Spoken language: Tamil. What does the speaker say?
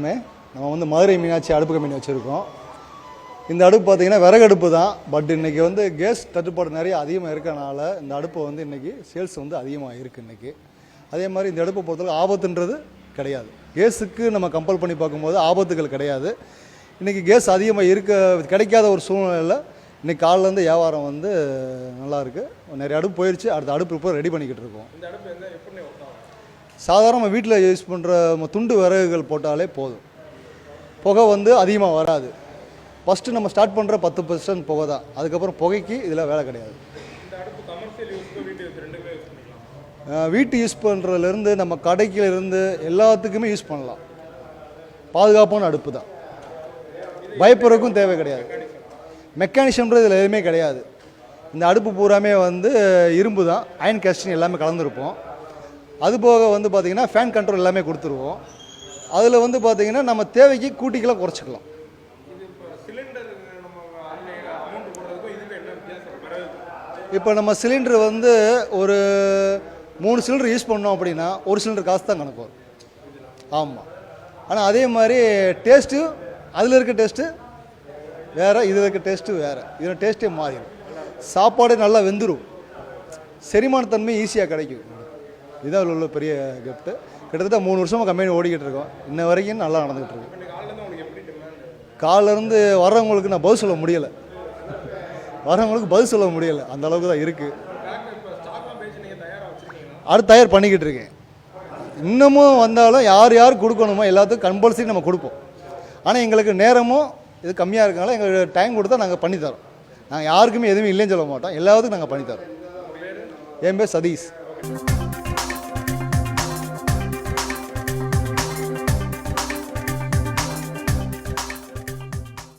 எல்லாமே. நம்ம வந்து மதுரை மீனாட்சி அடுப்பு கம்பெனி வச்சுருக்கோம். இந்த அடுப்பு பார்த்திங்கன்னா விறகு அடுப்பு தான். பட் இன்றைக்கி வந்து கேஸ் தட்டுப்பாடு நிறைய அதிகமாக இருக்கனால இந்த அடுப்பு வந்து இன்றைக்கி சேல்ஸ் வந்து அதிகமாக இருக்குது இன்றைக்கி. அதே மாதிரி இந்த அடுப்பை பொறுத்தவரை ஆபத்துன்றது கிடையாது. கேஸுக்கு நம்ம கம்பல் பண்ணி பார்க்கும்போது ஆபத்துகள் கிடையாது. இன்றைக்கி கேஸ் அதிகமாக கிடைக்காத ஒரு சூழ்நிலையில் இன்றைக்கி காலிலேருந்து வியாபாரம் வந்து நல்லாயிருக்கு. நிறைய அடுப்பு போயிடுச்சு. அடுத்த அடுப்பு இப்போ ரெடி பண்ணிக்கிட்டு இருக்கோம். சாதாரண வீட்டில் யூஸ் பண்ணுற துண்டு விறகுகள் போட்டாலே போதும். புகை வந்து அதிகமாக வராது. ஃபஸ்ட்டு நம்ம ஸ்டார்ட் பண்ணுற 10% புகை தான். அதுக்கப்புறம் புகைக்கு இதில் வேலை கிடையாது. வீட்டு யூஸ் பண்ணுறதுலேருந்து நம்ம கடைக்கிலேருந்து எல்லாத்துக்குமே யூஸ் பண்ணலாம். பாதுகாப்பான அடுப்பு தான். பயப்படுறதுக்கும் தேவை கிடையாது. மெக்கானிசம்ன்றது இதில் எதுவுமே கிடையாது. இந்த அடுப்பு பூராமே வந்து இரும்பு தான். அயன் கேஸ்டிங் எல்லாமே கலந்துருப்போம். அதுபோக வந்து பார்த்திங்கன்னா ஃபேன் கண்ட்ரோல் எல்லாமே கொடுத்துருவோம். அதில் வந்து பார்த்திங்கன்னா நம்ம தேவைக்கு கூட்டிக்கலாம் குறைச்சிக்கலாம். இப்போ நம்ம சிலிண்டர் வந்து ஒரு 3 சிலிண்டர் யூஸ் பண்ணோம் அப்படின்னா ஒரு சிலிண்டர் காசு தான் கணக்கு வரும். ஆமாம். ஆனால் அதே மாதிரி டேஸ்ட்டு அதில் இருக்க டேஸ்ட்டு வேறு, இதில் இருக்க டேஸ்ட்டு வேறு. இதில் டேஸ்ட்டே மாறிடும். சாப்பாடு நல்லா வெந்துடும். செரிமானத்தன்மை ஈஸியாக கிடைக்கும். இதுதான் உள்ள பெரிய கிஃப்ட்டு. கிட்டத்தட்ட 3 வருஷமாக கம்பெனி ஓடிக்கிட்டு இருக்கோம். இன்ன வரைக்கும் நல்லா நடந்துகிட்டு இருக்கு. காலிலேருந்து வர்றவங்களுக்கு நான் பதில் சொல்ல முடியலை. அந்த அளவுக்கு தான் இருக்குது. அடுத்து தயார் பண்ணிக்கிட்டு இருக்கேன். இன்னமும் வந்தாலும் யார் கொடுக்கணுமோ எல்லாத்துக்கும் கம்பல்சரி நம்ம கொடுப்போம். ஆனால் எங்களுக்கு நேரமும் இது கம்மியாக இருக்கனால எங்களுக்கு டைம் கொடுத்தா நாங்கள் பண்ணித்தரோம். நாங்கள் யாருக்குமே எதுவுமே இல்லைன்னு சொல்ல மாட்டோம். எல்லாத்துக்கும் நாங்கள் பண்ணித்தரோம். என் பேர் சதீஷ்.